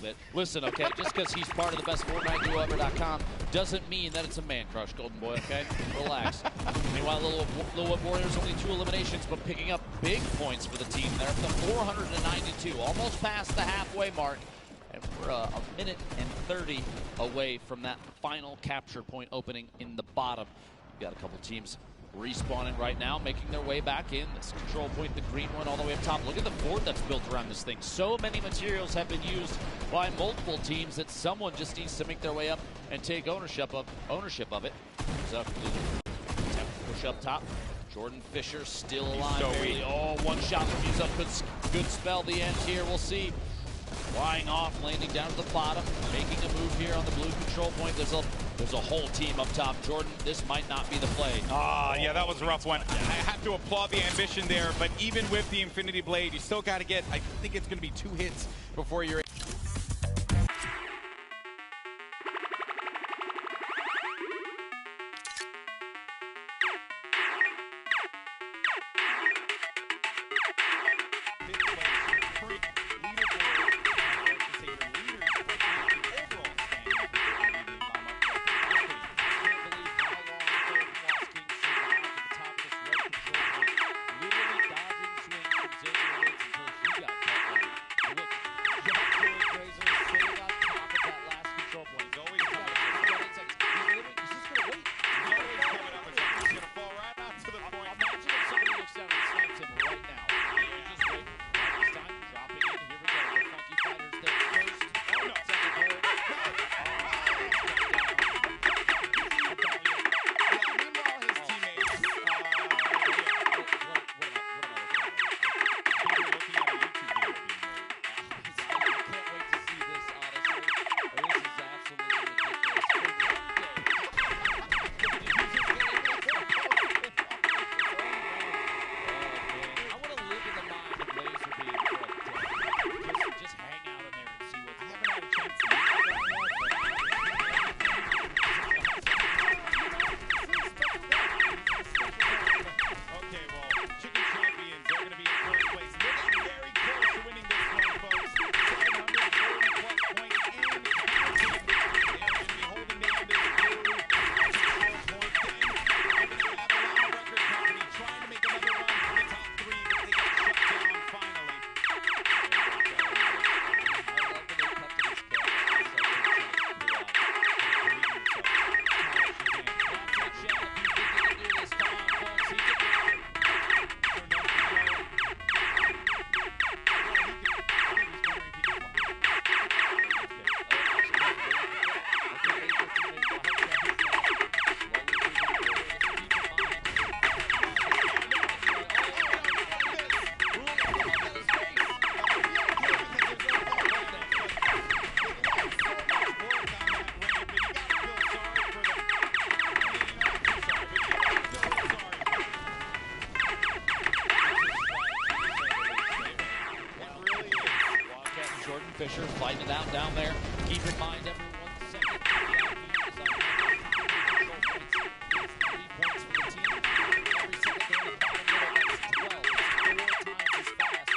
little bit. Listen, okay, just because he's part of the best Fortnite duo ever.com doesn't mean that it's a man crush, Golden Boy, okay? Relax. Meanwhile, Little Warriors only 2 eliminations, but picking up big points for the team. They're up to 492, almost past the halfway mark. And we're a minute and 30 away from that final capture point opening in the bottom. You've got a couple teams respawning right now, making their way back in. This control point, the green one all the way up top. Look at the fort that's built around this thing. So many materials have been used by multiple teams that someone just needs to make their way up and take ownership of it. So, push up top. Jordan Fisher still alive. So oh, one shot from Musa could spell the end here. We'll see. Flying off, landing down to the bottom, making a move here on the blue control point. There's a whole team up top. Jordan, this might not be the play. Yeah, that was a rough one. I have to applaud the ambition there, but even with the Infinity Blade, you still got to get, I think it's going to be 2 hits before you're... Fisher fighting it out down there. Keep in mind, every 1 second. 3 points for the team. Every second they're in the bottom middle, that's 12. It's 4 times as fast.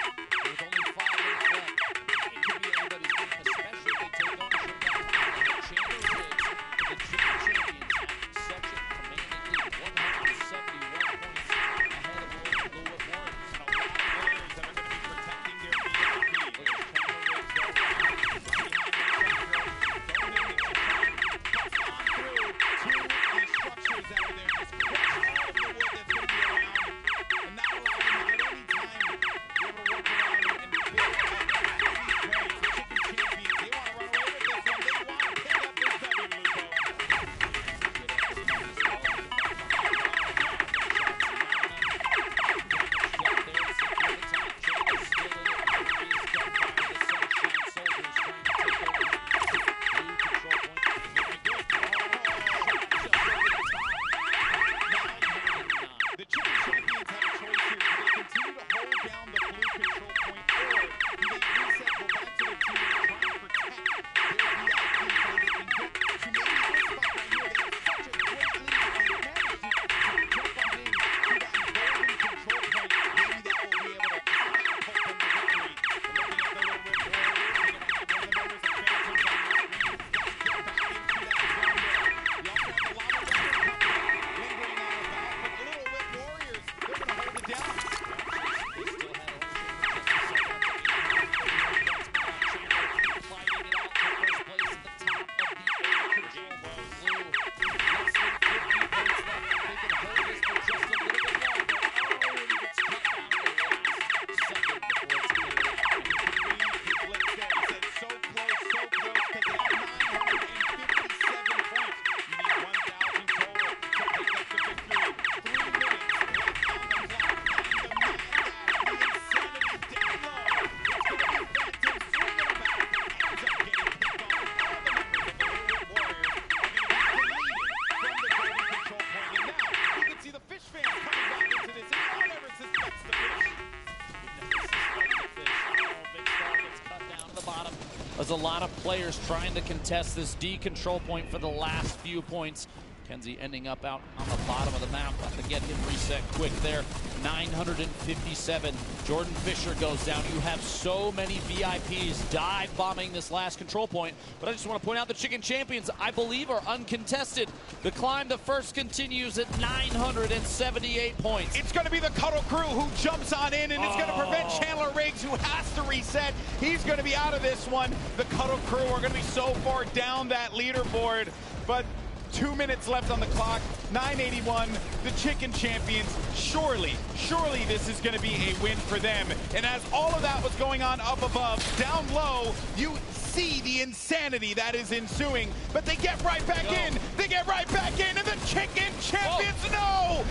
With only 5 minutes left. It could be anybody's game, especially if they take ownership down. The Chamber Rigs, the Junior Champions, have such a commanding lead. 171 points ahead of the Warriors. And a lot of players that are going to be protecting their VIP. There's a lot of players trying to contest this D control point for the last few points. Kenzie ending up out on the bottom of the map. Have to get him reset quick there. 957. Jordan Fisher goes down. You have so many VIPs dive bombing this last control point. But I just want to point out the Chicken Champions, I believe, are uncontested. The climb to first continues at 978 points. It's going to be the Cuddle Crew who jumps on in, and it's going to prevent Chandler Riggs, who has to reset. He's going to be out of this one. The Cuddle Crew are going to be so far down that leaderboard. But 2 minutes left on the clock, 981, the Chicken Champions. Surely this is going to be a win for them. And as all of that was going on up above, down low, you see the insanity that is ensuing. But they get right back in. They get right back in, and the Chicken Champions, no!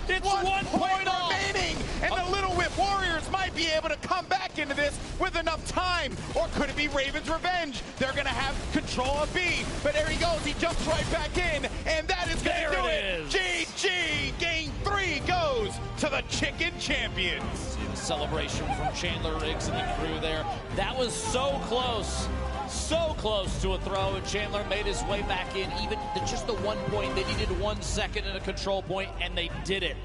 It's one point remaining, and the Little Whip Warriors might be able to come back into this with enough time. Or could it be Raven's revenge? They're going to have control of B, but there he goes. He jumps right back in, and that is going to do it. GG! Game 3 goes to the Chicken Champions. See the celebration from Chandler Riggs and the crew there. That was so close to a throw, and Chandler made his way back in. Even just the 1 point, they needed 1 second in a control point, and they did it.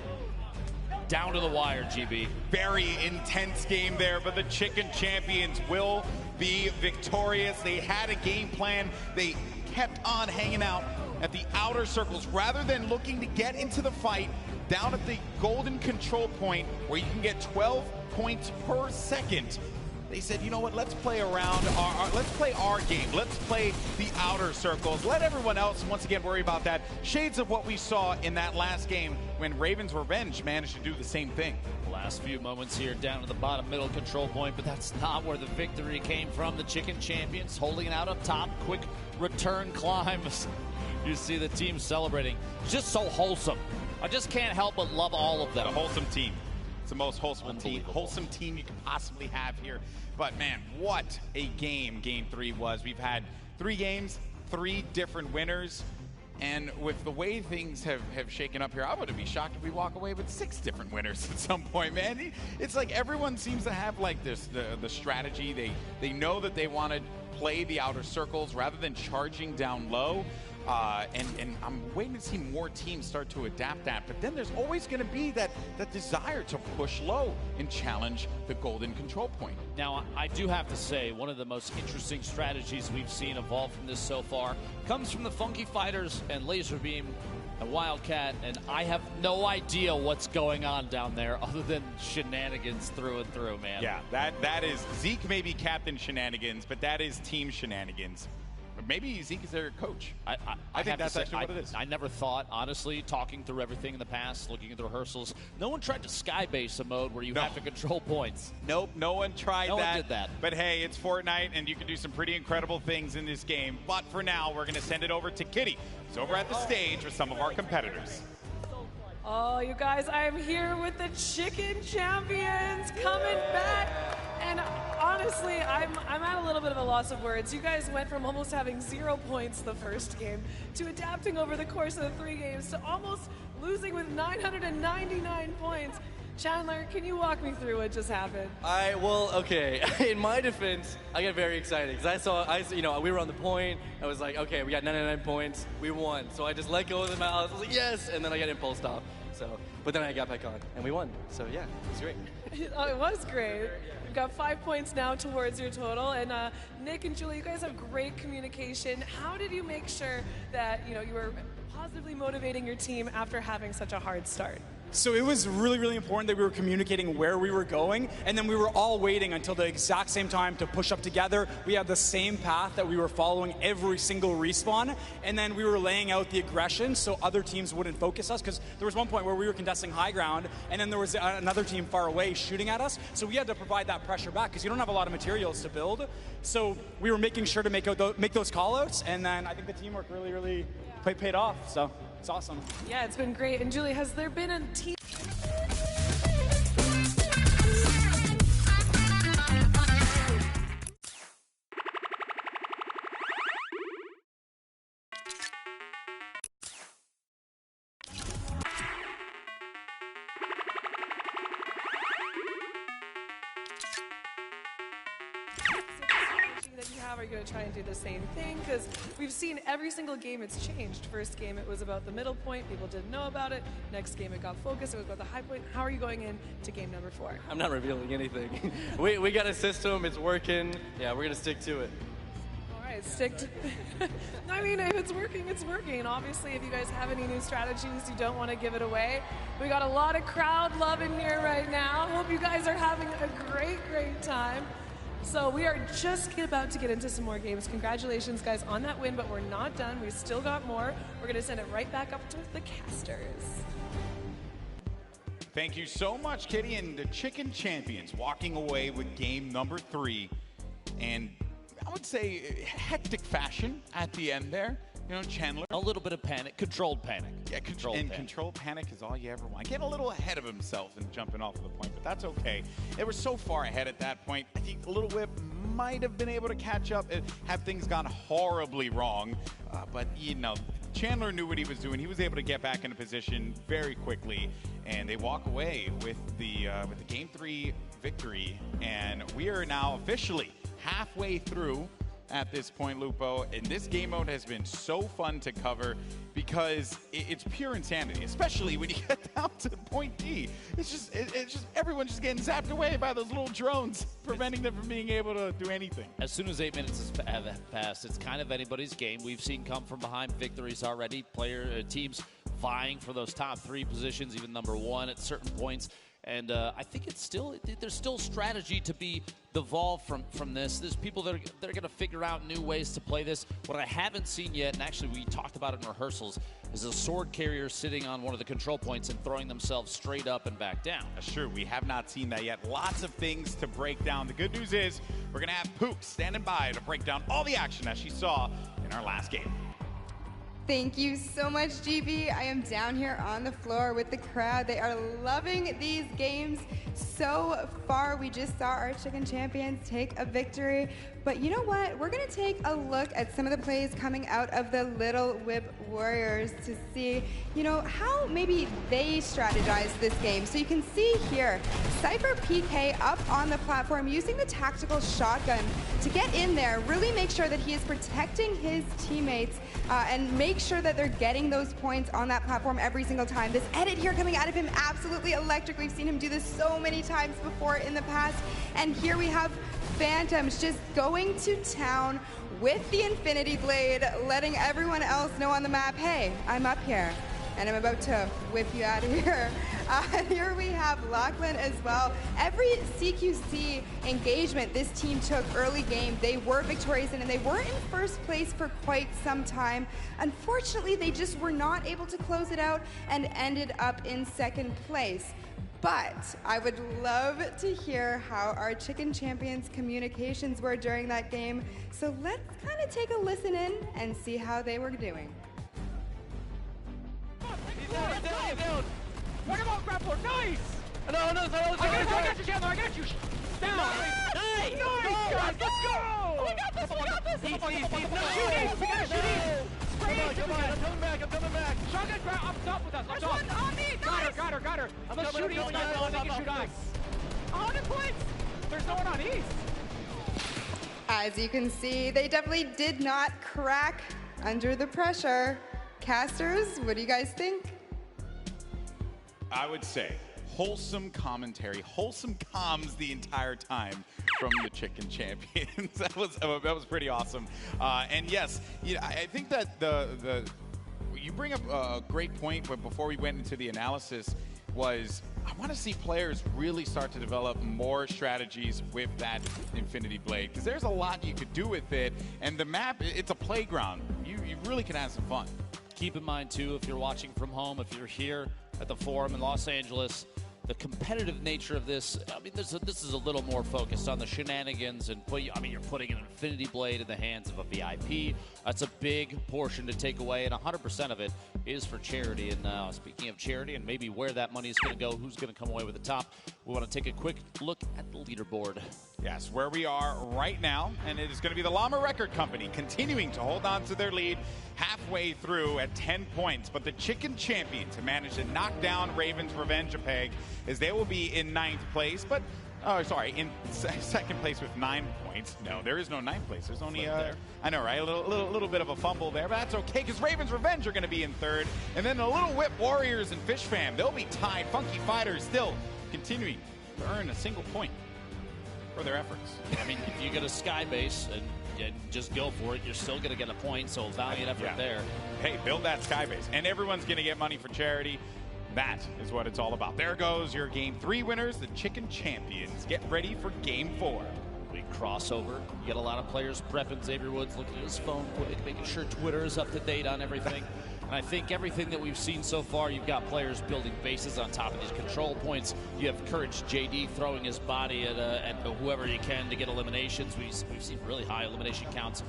Down to the wire, GB. Very intense game there, but the Chicken Champions will be victorious. They had a game plan. They kept on hanging out at the outer circles rather than looking to get into the fight down at the golden control point where you can get 12 points per second. They said, you know what, let's play around, let's play our game. Let's play the outer circles. Let everyone else, once again, worry about that. Shades of what we saw in that last game when Raven's Revenge managed to do the same thing. Last few moments here down to the bottom middle control point, but that's not where the victory came from. The Chicken Champions holding it out up top. Quick return climbs. You see the team celebrating. Just so wholesome. I just can't help but love all of them. The wholesome team. It's the most wholesome team you could possibly have here. But man, what a game 3 was. We've had 3 games, 3 different winners. And with the way things have shaken up here, I wouldn't be shocked if we walk away with 6 different winners at some point, man. It's like everyone seems to have like this, the strategy. They know that they want to play the outer circles rather than charging down low. And I'm waiting to see more teams start to adapt that. But then there's always going to be that desire to push low and challenge the golden control point. Now, I do have to say, one of the most interesting strategies we've seen evolve from this so far comes from the Funky Fighters and Laserbeam and Wildcat, and I have no idea what's going on down there other than shenanigans through and through, man. Yeah, that is, Zeke may be Captain Shenanigans, but that is team shenanigans. Maybe Zeke is their coach. I think that's actually what it is. I never thought, honestly, talking through everything in the past, looking at the rehearsals, no one tried to skybase a mode where you have to control points. Nope, no one tried that. No one did that. But hey, it's Fortnite, and you can do some pretty incredible things in this game. But for now, we're going to send it over to Kitty, who's over at the stage with some of our competitors. Oh, you guys, I am here with the Chicken Champions coming back. And honestly, I'm at a little bit of a loss of words. You guys went from almost having 0 points the first game to adapting over the course of the 3 games to almost losing with 999 points. Chandler, can you walk me through what just happened? Okay. In my defense, I get very excited because we were on the point. I was like, okay, we got 99 points, we won. So I just let go of the mouse. I was like, yes, and then I got impulsed off. But then I got back on, and we won. So yeah, it was great. Oh, it was great. You've got 5 points now towards your total, and Nick and Julie, you guys have great communication. How did you make sure that you were positively motivating your team after having such a hard start? So it was really, really important that we were communicating where we were going, and then we were all waiting until the exact same time to push up together. We had the same path that we were following every single respawn, and then we were laying out the aggression so other teams wouldn't focus us, because there was one point where we were contesting high ground, and then there was another team far away shooting at us, so we had to provide that pressure back, because you don't have a lot of materials to build. So we were making sure to make those call-outs, and then I think the teamwork really paid off, so it's awesome. Yeah, it's been great. And Julie, has there been a team... Are you going to try and do the same thing? Because we've seen every single game it's changed. First game it was about the middle point, people didn't know about it. Next game it got focused, it was about the high point. How are you going into game number 4? I'm not revealing anything. we got a system, it's working. Yeah, we're gonna stick to it. All right, stick to I mean, if it's working, it's working. Obviously, if you guys have any new strategies, you don't want to give it away. We got a lot of crowd love in here right now. Hope you guys are having a great time. So we are just about to get into some more games. Congratulations, guys, on that win, but we're not done. We still got more. We're going to send it right back up to the casters. Thank you so much, Kitty, and the Chicken Champions walking away with game number 3. And I would say hectic fashion at the end there. You know, Chandler. A little bit of panic, controlled panic. Yeah, controlled panic is all you ever want. Getting a little ahead of himself and jumping off of the point, but that's okay. They were so far ahead at that point. I think Little Whip might have been able to catch up and have things gone horribly wrong. But, you know, Chandler knew what he was doing. He was able to get back into position very quickly, and they walk away with the Game 3 victory. And we are now officially halfway through at this point, Lupo, and this game mode has been so fun to cover because it's pure insanity, especially when you get down to point D. It's just everyone's just getting zapped away by those little drones, preventing them from being able to do anything. As soon as 8 minutes have passed, it's kind of anybody's game. We've seen come from behind victories already, teams vying for those top 3 positions, even number 1 at certain points. And I think there's still strategy to be evolved from this. There's people that are going to figure out new ways to play this. What I haven't seen yet, and actually we talked about it in rehearsals, is a sword carrier sitting on one of the control points and throwing themselves straight up and back down. That's true. We have not seen that yet. Lots of things to break down. The good news is we're going to have Pook standing by to break down all the action that she saw in our last game. Thank you so much, GB. I am down here on the floor with the crowd. They are loving these games so far. We just saw our Chicken Champions take a victory. But you know what? We're going to take a look at some of the plays coming out of the Little Whip Warriors to see, you know, how maybe they strategize this game. So you can see here, Cypher PK up on the platform using the tactical shotgun to get in there, really make sure that he is protecting his teammates and make sure that they're getting those points on that platform every single time. This edit here coming out of him, absolutely electric. We've seen him do this so many times before in the past. And here we have Phantoms just going to town with the Infinity Blade, letting everyone else know on the map, hey, I'm up here, and I'm about to whip you out of here. Here we have Lachlan as well. Every CQC engagement this team took early game, they were victorious in, and they were in first place for quite some time. Unfortunately, they just were not able to close it out and ended up in second place. But I would love to hear how our Chicken Champions communications were during that game. So let's kind of take a listen in and see how they were doing. He's down. Fuck him off, grab board. Nice! No, I got you, Chandler. I got you. Down. Nice! Guys, let's go! Oh, we got this. Shoot it. We gotta shoot it. Come on, I'm coming back. Shotgun up top with us. Up top. There's one on me. Nice. Got her. Let's shoot east, guys. Let's make it shoot us. 100 points. There's no one on east. As you can see, they definitely did not crack under the pressure. Casters, what do you guys think? I would say wholesome commentary, wholesome comms the entire time from the Chicken Champions. that was pretty awesome. And yes, I think that you bring up a great point. But before we went into the analysis, was I want to see players really start to develop more strategies with that Infinity Blade, because there's a lot you could do with it, and the map, it's a playground. You really can have some fun. Keep in mind, too, if you're watching from home, if you're here at the Forum in Los Angeles, the competitive nature of this, I mean, this is a little more focused on the shenanigans, and you're putting an Infinity Blade in the hands of a VIP. That's a big portion to take away, and 100% of it is for charity. And speaking of charity and maybe where that money is going to go, who's going to come away with the top, we want to take a quick look at the leaderboard. Yes, where we are right now, and it is going to be the Llama Record Company continuing to hold on to their lead halfway through at 10 points. But the Chicken Champions have managed to knock down Raven's Revenge a peg, as they will be in 9th place. But Oh, sorry, in second place with 9 points. No, there is no ninth place. There's only I know, right? A little bit of a fumble there, but that's okay because Ravens Revenge are going to be in third, and then the Little Whip Warriors and Fish Fam, they'll be tied. Funky Fighters still continuing to earn a single point for their efforts. I mean, if you get a sky base and just go for it, you're still going to get a point, so valiant effort there. Hey, build that sky base, and everyone's going to get money for charity. That is what it's all about. There goes your Game 3 winners, the Chicken Champions. Get ready for Game 4. We crossover. You get a lot of players prepping. Xavier Woods looking at his phone quick, making sure Twitter is up to date on everything. And I think everything that we've seen so far, you've got players building bases on top of these control points. You have Courage JD throwing his body at whoever he can to get eliminations. We've seen really high elimination counts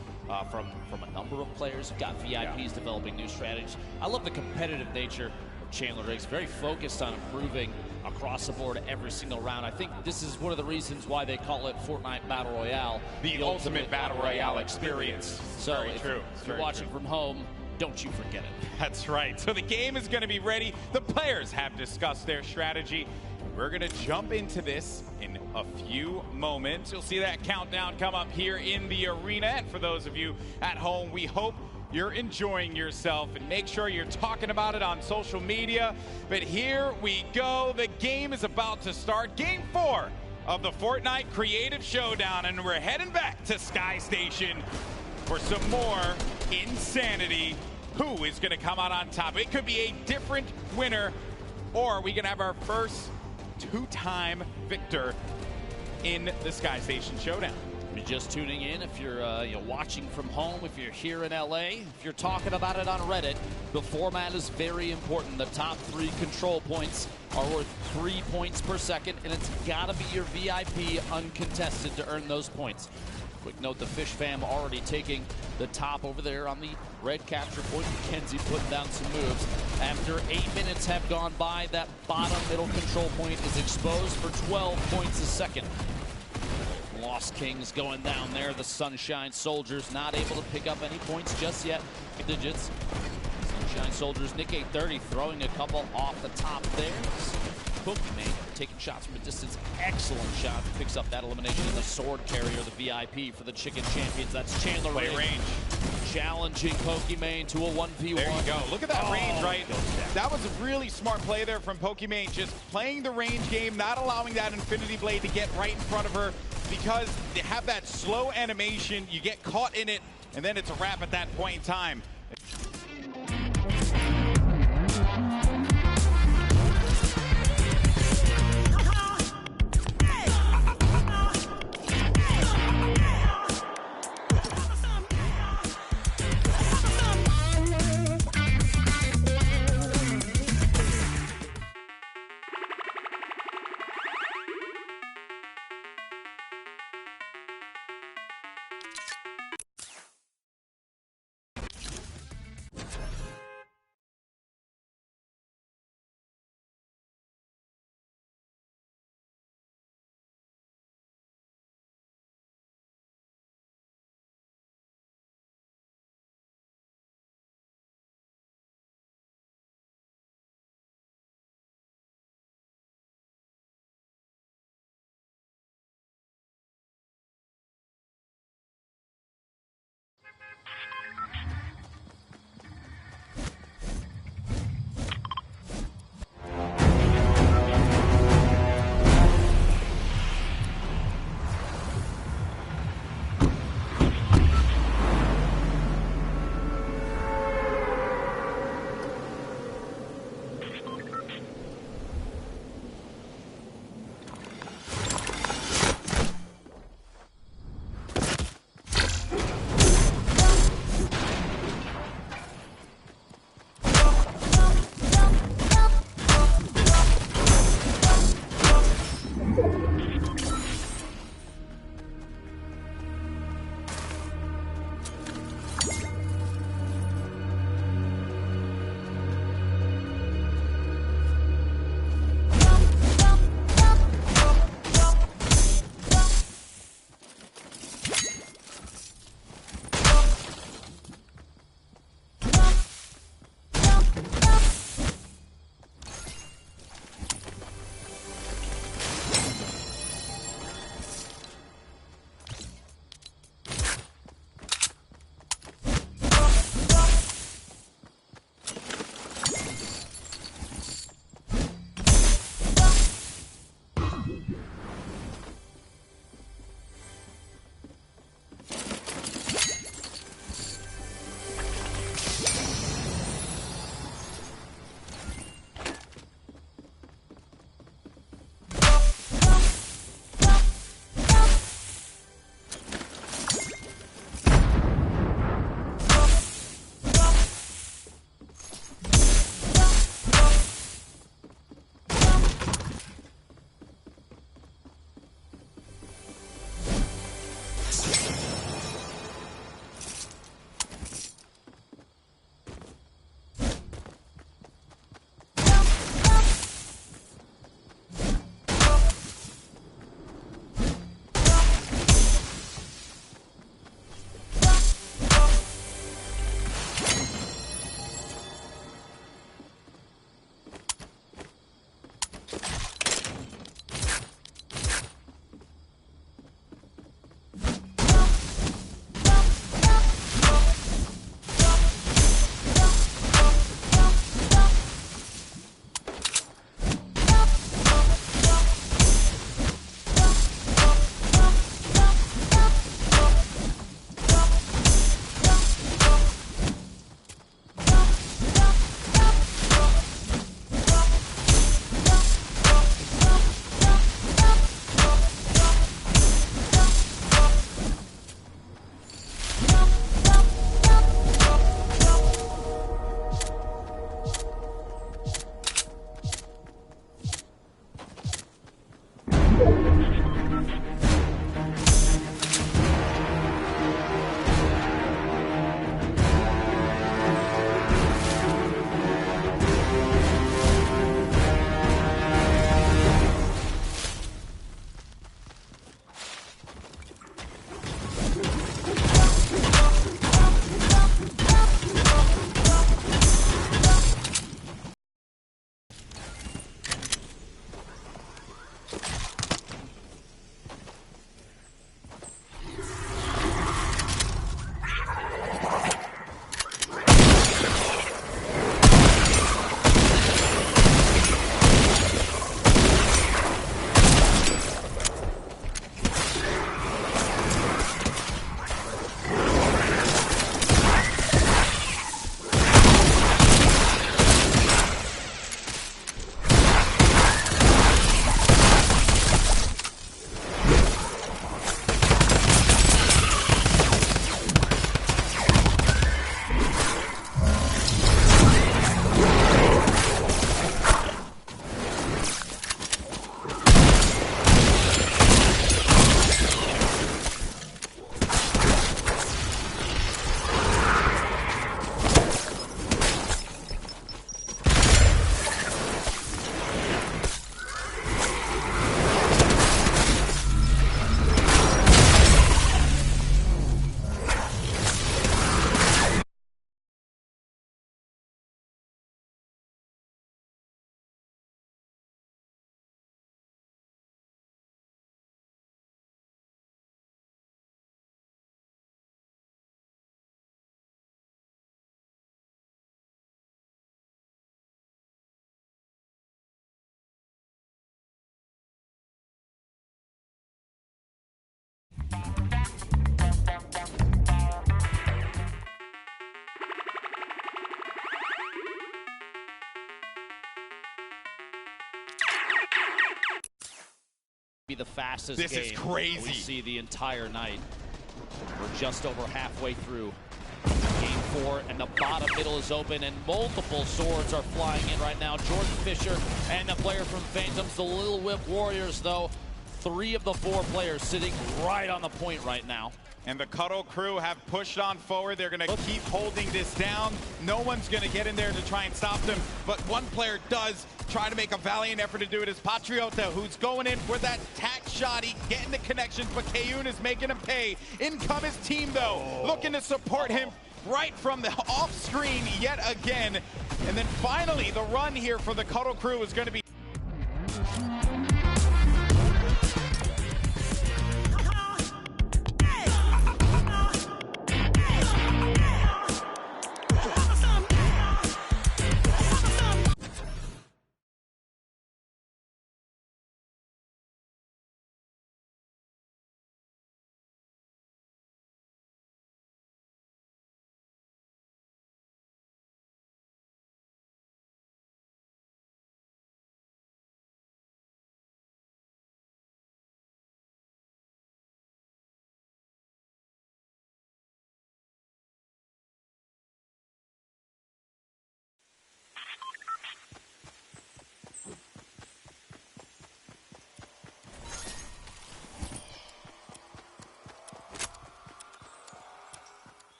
from a number of players. You've got VIPs developing new strategies. I love the competitive nature of Chandler Riggs. Very focused on improving across the board every single round. I think this is one of the reasons why they call it Fortnite Battle Royale. The ultimate Battle Royale experience. So if you're watching from home, don't you forget it. That's right. So the game is going to be ready. The players have discussed their strategy. We're going to jump into this in a few moments. You'll see that countdown come up here in the arena. And for those of you at home, we hope you're enjoying yourself, and make sure you're talking about it on social media. But here we go. The game is about to start. Game 4 of the Fortnite Creative Showdown, and we're heading back to Sky Station for some more insanity. Who is going to come out on top? It could be a different winner, or we can have our first two-time victor in the Sky Station Showdown. If you're just tuning in, if you're watching from home, if you're here in LA, if you're talking about it on Reddit, the format is very important. The top 3 control points are worth 3 points per second, and it's got to be your VIP uncontested to earn those points. Quick note, the Fish Fam already taking the top over there on the red capture point. McKenzie putting down some moves. After 8 minutes have gone by, that bottom middle control point is exposed for 12 points a second. Lost Kings going down there. The Sunshine Soldiers not able to pick up any points just yet. Digits. Sunshine Soldiers, Nick 830 throwing a couple off the top there. Pokimane taking shots from a distance. Excellent shot. Picks up that elimination of the sword carrier, the VIP for the Chicken Champions. That's Chandler Riggs. Range. Challenging Pokimane to a 1v1. There you go. Look at that range, right? That was a really smart play there from Pokimane, just playing the range game, not allowing that Infinity Blade to get right in front of her, because they have that slow animation. You get caught in it, and then it's a wrap at that point in time. Be the fastest This game is crazy. we see the entire night. We're just over halfway through game 4, and the bottom middle is open, and multiple swords are flying in right now. Jordan Fisher and the player from Phantoms, the Little Whip Warriors, though. 3 of the 4 players sitting right on the point right now. And the Cuddle crew have pushed on forward. They're going to keep holding this down. No one's going to get in there to try and stop them. But one player does try to make a valiant effort to do it. Is Patriota, who's going in for that tack shot. He getting the connections, but Kayun is making him pay. In come his team, though, looking to support him right from the off screen yet again. And then finally, the run here for the Cuddle crew is going to be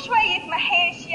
شوية محاشي